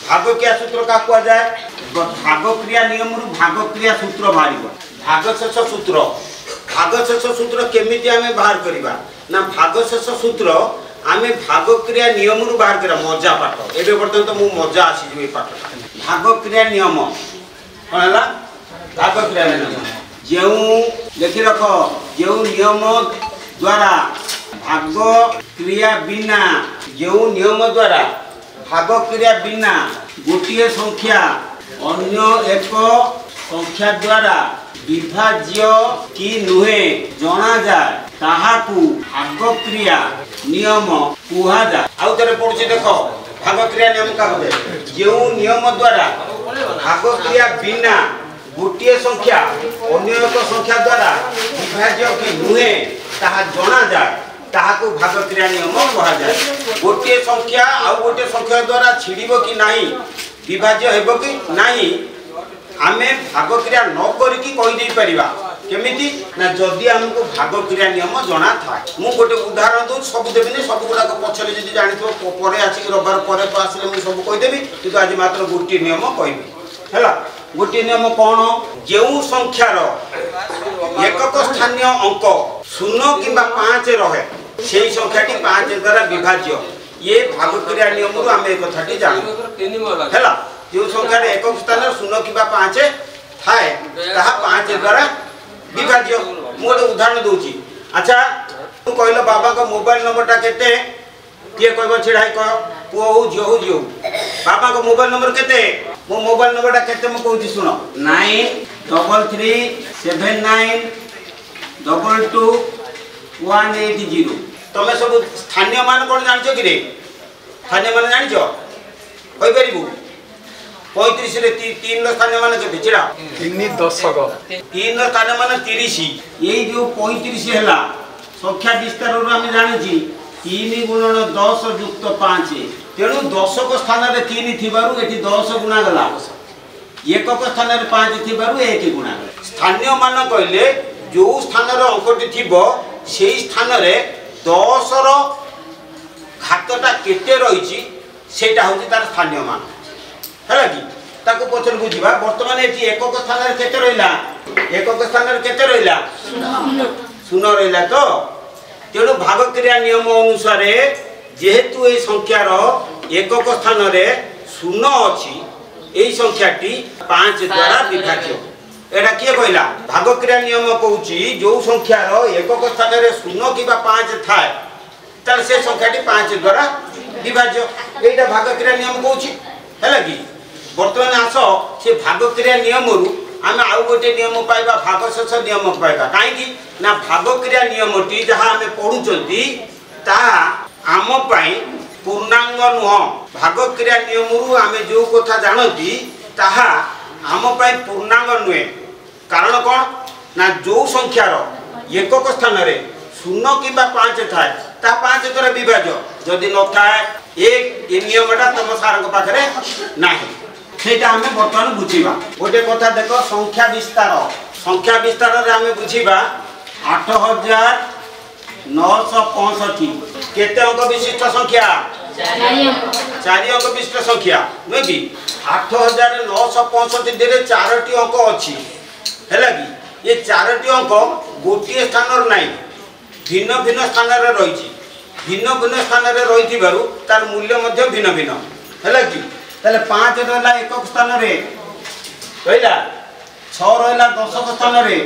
भागक्रिया सूत्र क्या कह जाए भागक्रिया नियम रु भागक्रिया सूत्र बाहर भागशेष सूत्र केमिति आमे बाहर करबा ना भागशेष सूत्र आमे भागक्रिया नियम रु बाहर करा मजा पाठ एबे बर्तन तो मु मजा आसी जे पाठ भागक्रिया नियम कोनला भागक्रिया नियम जेउ लिखि रख जेउ नियम द्वारा भाग क्रिया बिना जेउ नियम द्वारा भाग क्रिया बिना गोटे संख्या अन्य एक संख्या द्वारा विभाज्य कि नुहे जना जाए ताहाकू भाग क्रिया नियम कुहा जाए आउ तरे पड़ुछि देखो भाग क्रिया नियम का होबे जेउ नियम द्वारा भाग क्रिया बिना गोटे संख्या अन्य एक संख्या द्वारा विभाज्य कि नुहे ताहा जना जाए ताहाकू भाग क्रिया नियम कहा जाए गोटे संख्या आ गोटे संख्या द्वारा छिड़िबो कि नाही विभाज्य हेबो कि नाही आमे भाग क्रिया न करिकी कहि दे परिबा केमिति ना जदी हमको भाग क्रिया नियम जणा था मु गोटे उदाहरण दउ सब देबिने सब गुडा को पछले जदी जानितो परे आछि रविवार परे तो आसिले मु सब कहि देबी किंतु आज मात्र गोटे नियम कहबी हैला गोटे नियम कोन जेउ संख्यार एकक स्थानीय अंक 0 किबा 5 रहे सेही संख्याटी 5 द्वारा विभाज्य ये भाग क्रिया नियम रु आमे कथाटी जानु हैला जो संख्या रे एकक स्थान 0 किबा 5 थाए ताहा 5 द्वारा विभाज्य मु एक उदाहरण दोची अच्छा तू कहलो बाबा का मोबाइल नंबर टा केते के कहबो छिड़ाई कह पुओ हो जियो बाबा का मोबाइल नंबर केते मो मोबाइल नंबर टा केते मु कहूची सुनो 9379222180 तमे सब स्थानीय मान कोन जानछो कि रे स्थानीय मान जानछो होई परिबु 35 रे 3 नो स्थानीय मान केते छिड़ा 3 दशक 3 नो स्थानीय मान 30 एई जो 35 हैला संख्या विस्तार रो हम जानि 3 गुणन 10 युक्त 5 तेणु दशक स्थान रे 3 थिबारु एठी 10 गुणा गला एकक स्थान रे 5 थिबारु 1 गुणा स्थानीय मान कहले जो स्थान रे अंकटी थिबो सेही स्थान रे 10 रो घातटा केते रहिछि सेटा होछि तार स्थानीय मान हैला कि ताको पछर बुझिबा वर्तमान एठी एकक स्थान रे केते रहिला एकक स्थान रे केते रहिला 0 रहिला तो तेणु भाग क्रिया नियम अनुसार जेहेतु ए संख्यार एकक स्थान रे 0 अछि एई संख्याटी 5 द्वारा विभाज्य एटा किए कहला भाग क्रिया नियम कहूची जो संख्यार एकक स्थान रे 0 किबा 5 थाए तार से संख्याटी 5 द्वारा विभाज्य एटा भाग क्रिया नियम कहूची हैला कि वर्तमान आसो से भाग क्रिया नियम रु आमे आउ गोटे नियम पाइबा भागशेष नियम पाइबा काहे कि ना भाग क्रिया नियमटी जहा आमे पढुचंती ता आम पई पूर्णांग नुह भाग क्रिया नियम रु आमे जो कथा जानती ताहा आम पई पूर्णांग नुहे कारण कोन ना जो संख्यार एकक स्थान रे 0 किबा 5 थाए ता 5 द्वारा विभाज्य जदी न थाए एक ए नियमटा तम सारक पाखरे नाही सेटा हमें वर्तमान बुझीबा गोटे कथा देखो संख्या विस्तार रे हमें बुझीबा 8965 केते अंक विशिष्ट संख्या 4 अंक विशिष्ट संख्या नुहे कि 8965 देरे 4टी अंक अछि हैला कि ये 4टी अंक गोटे स्थान रे नाही भिन्न भिन्न स्थान रे रहिछि भिन्न भिन्न स्थान रे रहिथिबारु तार मूल्य मध्ये भिन्न भिन्न हैला कि ताले 5 रहला एकक स्थान रे कहला 6 रहला दशक स्थान रे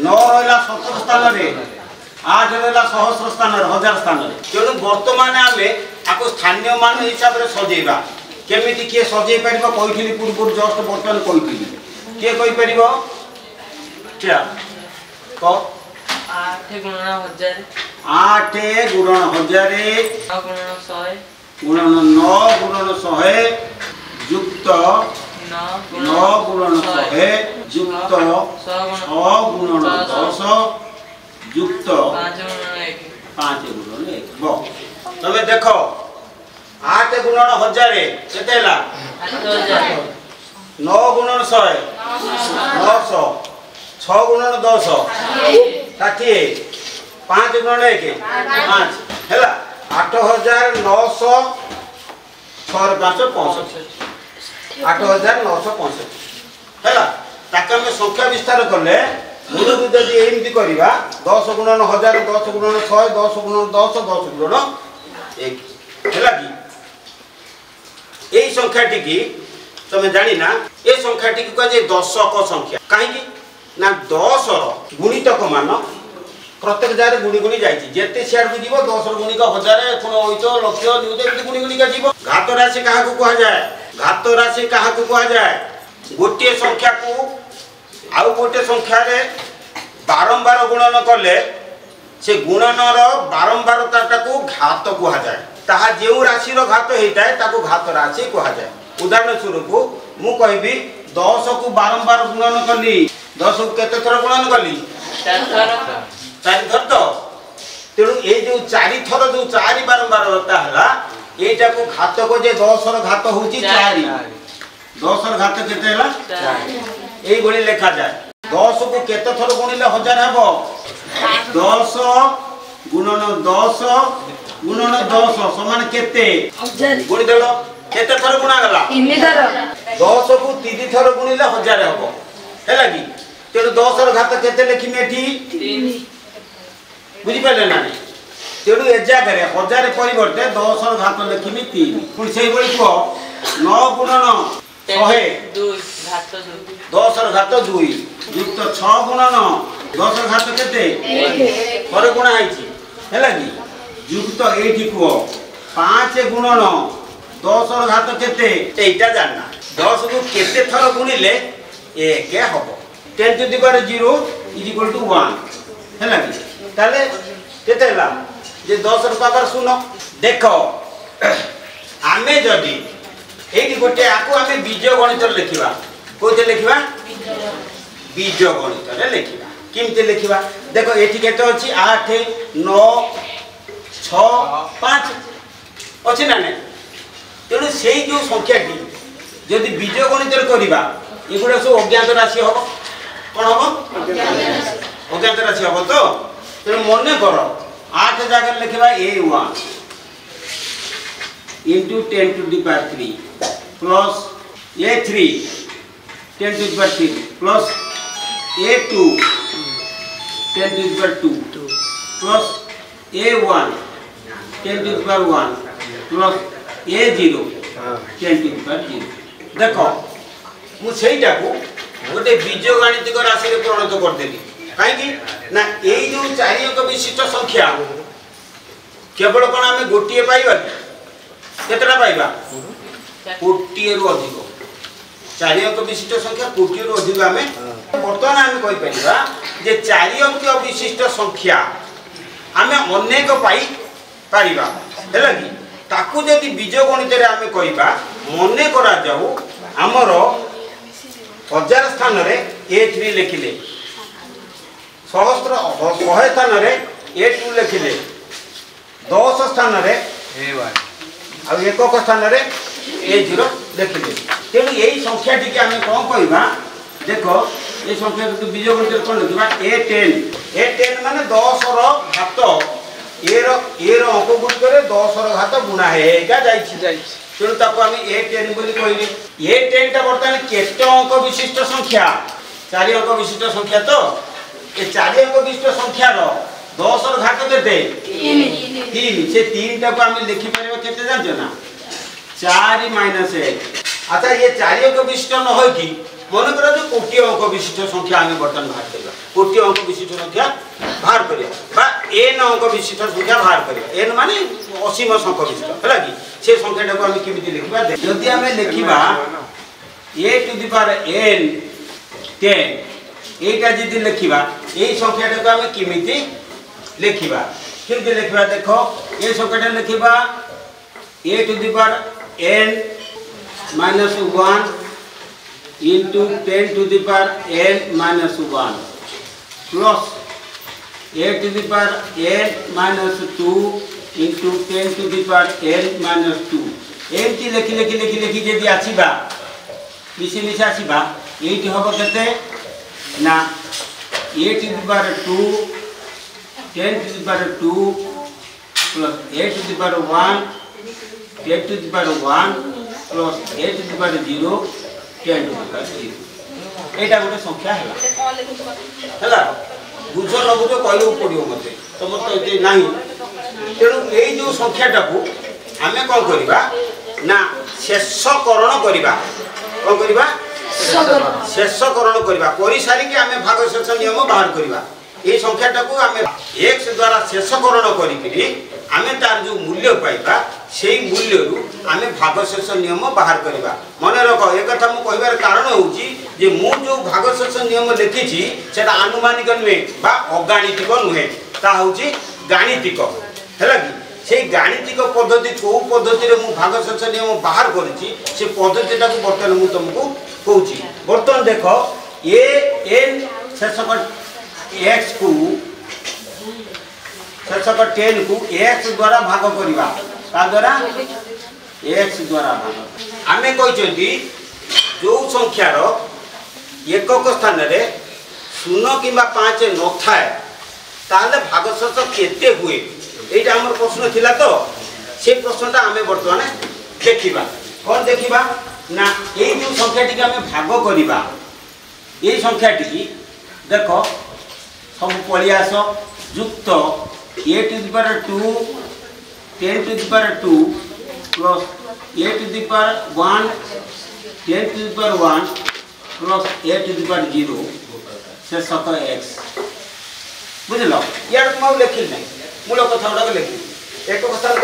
9 रहला शतक स्थान रे 8 रहला सहस्र स्थान रे हजार स्थान रे तेणु वर्तमान आमे आको स्थानीय मान हिसाब रे सजेबा केमिति के सजेई परबो कहिथिली पूर्व जस्ट वर्तमान कहिथिली के कहि परबो क्या को 8 गुणन 1000 8 गुणन 1000 गुणन 9 गुणन 100 युक्त 9 गुणन 100 युक्त 6 गुणन 10 युक्त 5 गुणन 1 बो तमे देखो 8 गुणन 1000 केते हला 8000 9 गुणन 100 900 6 गुणन 10 60 5 गुणन 1 5 हला 8900 6 5 65 8965 हैला ताके हम संख्या विस्तार करले मूल जदि एमती करबा 10 गुणन 1000 10 गुणन 100 10 गुणन 10 10 गुणन 1 हैला की एई संख्याटी की तमे जानि ना ए संख्याटी की कह जे दशक संख्या काहे की ना 10 रो गुणितक मान प्रत्येक जारे गुणी गुणी जाईची जेते शेयर को जीवो 10 रो गुणिक 1000 पुन होइतो लक्ष निउते एमती गुणी गुणी का जीवो घात राशि काहा को कहा जाय घात राशि काहा को कहा जाय गोटे संख्या को आउ गोटे संख्या रे बारंबार गुणन करले से गुणन रो बारंबारता को घात कहा जाय ताहा जेउ राशि रो घात हेताय ताको घात राशि कहा जाय उदाहरण स्वरूप मु कहबी 10 को बारंबार गुणन करली 10 को केते थर गुणन करली 4 थर तो तेनु ए जो 4 थर जो 4 बारंबार होता हला एटा को घात को जे 10 रो घात होची 4 10 रो घात केते हला 4 एई बळी लेखा जाय 10 को केते थर गुणिले 1000 हेबो 10 गुणन 10 गुणन 10 समान केते गुणी देलो केते थर गुणा गला 3 थर 10 को 3 थर गुणिले 1000 हेबो हैला की तेनु 10 रो घात केते लेखिमे एठी 3 बुझी पले ना तेनु ए जागरे 1000 परिवर्ते 10 रो घात लेखिमे 3 पुणी सेही बळी को 9 गुणन 100 2 घात 2 10 रो घात 2 युक्त 6 गुणन 10 रो घात केते 1 पर गुणा आइची हैला की युक्त एठी को 5 गुणन 10 रो घात केते एटा जानना 10 को केते थर गुणिले 1 हबो 10 to the power 0 is equal to 1 हैला की ताले केते हला जे 10 रो पावर 0 देखो आमे जदी एठी गोटे आको आमे बीज गणित लिखिबा कोते लिखिबा बीज गणित रे लिखिबा किमते लिखिबा देखो एठी केते अछि 8 9 6 5 अछि ना ने तेणु से जो संख्या की जदि बीज गणित करवा एगुड़ा सब अज्ञात राशि हम कौन हम अज्ञात राशि हम तो तेणु मन कर 8 जगह लिखा A1 into 10 to the power 3 plus A3 10 to the power 3 plus A2 10 to the power 2 plus A1 10 to the power 1 plus A0 10 to the power 0 देखो मु सेटा को गोटे बीज गणितिक राशि रे परिणत कर देली काहे कि ना एई जो 4 अंक विशिष्ट संख्या केवल कोन हमें गोटिए पाइबा केतरा पाइबा कोटिए रु अधिक 4 अंक विशिष्ट संख्या कोटिए रु अधिक हमें वर्तमान हमें कहि परिबा जे 4 अंक विशिष्ट संख्या हमें अनेक पाई परिबा हैला कि ताकू जदि बीज गणित रे हमें कहिबा मने करा जाऊ हमर 1000 स्थान रे A3 लिखिले सहस्त्र 100 स्थान रे A2 लिखिले 10 स्थान रे A1 आ एकक स्थान रे A0 लिखिले तेनु एई संख्या टी के हमें कोन कहिबा देखो ए संख्या तो बीज गणित रे कोन लिखबा A10 माने 10 रो घात ए रो अंक गुण करे 10 रो घात गुणा है एका जाईछि तेणु ताको आम A10 बोली कहली A10 टा बर्तमान केते अंक विशिष्ट संख्या 4 अंक विशिष्ट संख्या तो ए 4 अंक विशिष्ट संख्या रो 10 रो घात केते 3 से 3 टा को हम लिखि परबो केते जानजो ना 4 - 1 अच्छा ये 4 अंक विशिष्ट न होय कि मन करा जो कोटि अंक विशिष्ट संख्या हम बर्तमान बाहर करबा कोटि अंक विशिष्ट संख्या बाहर करिया बा n अंक विशिष्ट संख्या बाहर करिया n माने असीम संख्या विशिष्ट हैला कि से संख्याटा को हम केमिति लिखबा जदि हम लिखिबा a to the power n 10 एटा जदि लिखिबा एई संख्याटा को हम केमिति लिखिबा केमिति लिखिबा देखो ए संख्याटा लिखिबा a to the power n - 1 into 10 to the power n minus 1 plus a to the power n minus 2 into 10 to the power n minus 2 एमती लिखि जदि आसीबा मिसी आसीबा एठी हबो केते ना a to the power 2 10 to the power 2 plus a to the power 1 10 to the power 1 plus a to the power 0 10 to the power 0 एटा गोटे संख्या हैला बुझ न बुझ कहलु पड़ियो मते तो मत एते नाही तेणु ए जो संख्याटा को आमे कोन करबा ना शेषकरण करबा कोन करबा शेषकरण करबा करि सारी के आमे भागशेष नियम बाहर करबा ए संख्याटा को आमे x द्वारा शेषकरण करिकरी आमे तार जो मूल्य पाइबा सेही मूल्य रु आमे भागशेष नियम बाहर करबा मने रखो ए कथा मु कहबार कारण होउची जे मु जो भागशेष नियम लिखिची सेटा अनुमानिक नुहे बा अगाणितिक नुहे ता होउची गाणितिक हैला कि से गाणितिक पद्धति को पद्धति रे मु भागशेष नियम बाहर करिची से पद्धतिटा को बर्तन मु तुमको कहूची बर्तन देखो ए n शेषक x को शेषक 10 को x द्वारा भाग करिबा का द्वारा x द्वारा भाग आमे कहचंती जो संख्या रो एकक स्थान रे 0 किबा 5 न थाए ताले भागशेष केते हुए एटा हमर प्रश्न थिला तो से प्रश्नटा आमे वर्तमान देखिबा कोन देखिबा ना ए जो संख्याटी के आमे भाग करिबा ए संख्याटी की देखो सब पलियास युक्त a to the power 2 10 to the power 2 plus a to the power 1 10 to the power 1 plus a to the power 0 शेषक x बुझलो यार मौ लिखिल नै मूल कथा उडा लिखिल एक स्थान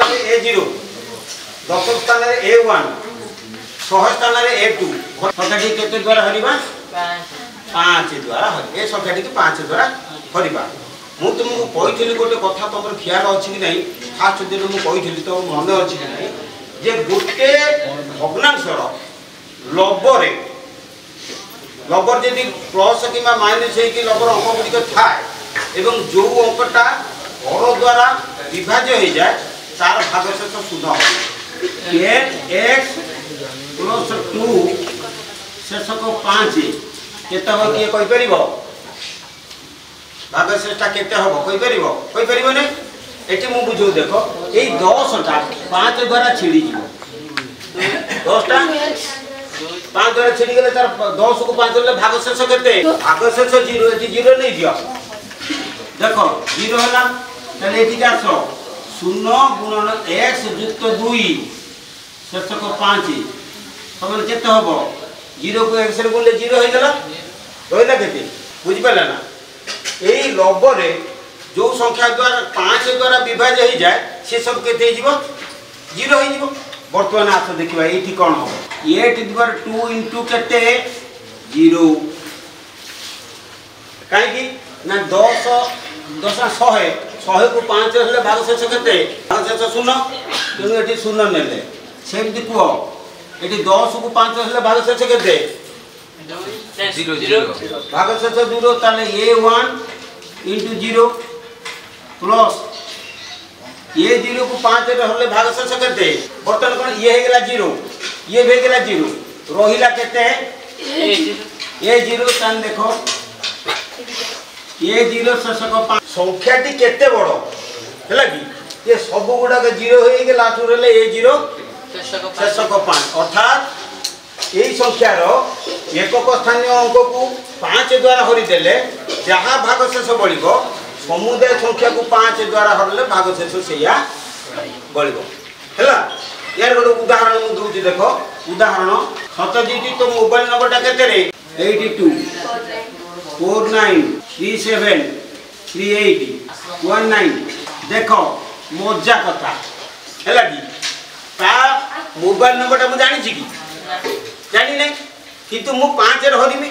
रे a0 10 स्थान रे a1 100 स्थान रे a2 संख्याटी केते द्वारा हरिबा 5 द्वारा हरि ए संख्याटी के 5 द्वारा हरिबा मु तुमको कहिथिली गोटे कथा तमर ख्याल अछि कि नहीं फास्ट दिन मु कहिथिली तो मन अछि कि नहीं जे गोटे भग्नांशर लबरे लबर यदि प्लस किमा माइनस है कि लबर अंक गुडी थाए एवं जो अंकटा हर द्वारा विभाज्य हो जाए तार भागशेष शून्य हो 10x प्लस 2 शेषक 5 केते हो कि कहि परिबो भागशेषटा केते हो कहि परिबो ने एठी मु बुझो देखो ए 10 टा 5 द्वारा छिड़ी जीवो 10 टा 5 द्वारा छिड़ी गेले तार 10 को 5 ले भागशेष केते भागशेष 0 एठी 0 नै दियो देखो 0 होला तले एठी का 0 गुणन x युक्त 2 शेषक 5 समान केते होबो 0 को x रे गुणले 0 होई गेला होइला केते बुझि पाला ना एई लबरे जो संख्या द्वारा 5 द्वारा विभाज्य हो जाए से सब केते जीवो 0 होई जीवो वर्तमान आस देखिबा एठी कोन हो 8 * 2 * केते 0 काहे कि ना 10 100 को 5 हेले भागशेष केते भागशेष 0 तेनु एठी 0 नेले सेमति कुओ एठी 10 को 5 हेले भागशेष केते 0 भागशेष 0 ताले a1 * 0 प्लस a0 को 5 रे हेले भागशेष केते बर्तन कोन ये हे गेला 0 ये भे गेला 0 रोहिला केते a0 तान देखो a0 शेषक 5 संख्याटी केते बडो हैला कि ये सब गुडा के 0 होई के लास्ट रे a0 शेषक 5 अर्थात एई संख्या रो एकक स्थानीय अंक को 5 द्वारा हरि देले जहा भागशेष बळिबो समुदाय संख्या को 5 द्वारा हरले भागशेष सेया बळिबो हैला यार गोटे उदाहरण मु दूची देखो उदाहरण सत्यजीत तो मोबाइल नंबरटा केते रे 82 49 37 38 19 देखो मजा कथा हैला कि ता मोबाइल नंबरटा मु जानि छी कि जानि नै किंतु मु 5 रे हरिमी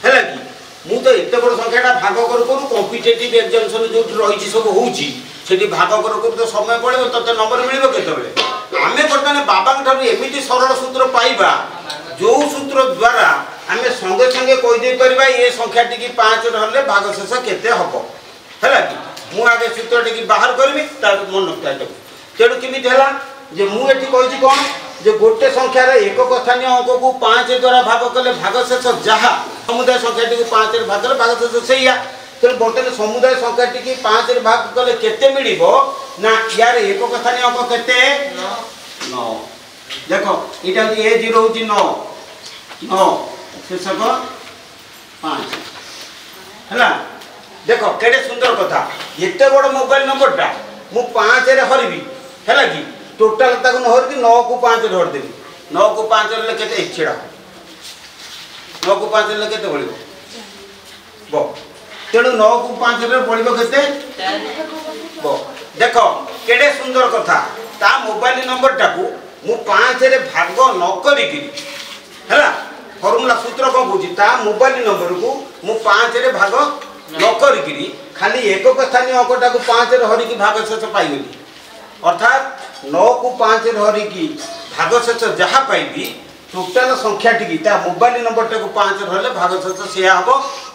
हैला कि मु तो एते बड़ संख्याटा भाग करू करू कॉम्पिटिटिव एग्जामिनेशन जो रही छी सब होउची सेठी भाग करू करू तो समय पड़े तते नंबर मिलिबो केते बेले आमे बर्तमान बाबा ठारू एमिति सरल सूत्र पाइबा जो सूत्र द्वारा आमे संगे संगे कहि दे परबा ए संख्याटी की 5 रहले भागशेष केते हबो हैला कि मु आगे सूत्रटी की बाहर करबी ता मन नक्ता देबो तेडु किमित हैला जे मु एठी कहि छी कोन जे गोटे संख्या रे एकक स्थानीय अंक को 5 द्वारा भाग कले भागशेष जहा समुदाय संख्याटी को 5 रे भाग कले भागशेष सेया तेल बर्तमान समुदाय संख्याटी की 5 रे भाग कले केते मिलिबो ना यार एकक स्थानीय अंक केते 9 देख यहाँ हूँ A0 हूँ 9 9 शेषक 5 है। देख केड़े सुंदर कथा एत बड़ मोबाइल नंबर टा मु 5 रे हरबी है कि टोटाल तक न हरकी 9 को 5 रे हरदेवी 9 को 5 रे केते छेड़ा 9 को 5 रे केते बळिबो बो तेणु 9 को 5 रे बळिबो केते बो देख केड़े सुंदर कथा ता मोबाइल नंबर टाकू मु 5 रे भाग न करिकी हैला फॉर्मूला सूत्र को बुझी ता मोबाइल नंबर को मु 5 रे भाग न करिकी खाली एकक स्थानीय अंकटा को 5 रे हरिकी भाग शेष पाइबी अर्थात 9 को 5 रे हरिकी भाग शेष जहाँ पाइबी टोटाल संख्या टी मोबाइल नंबर टाक 5 रे भाग शेष से हम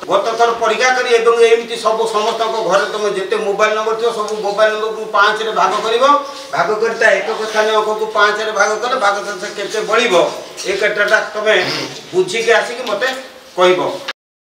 गत थर परीक्षा करी एमती सब समस्त घरे तुम जिते मोबाइल नंबर थी सब मोबाइल नंबर को 5 रे भाग कर एकक स्थानीय अंक को 5 रे भाग कले भाग शेष केते बळिबो ए कटाटा तुम बुझिके आसिक मते कहब।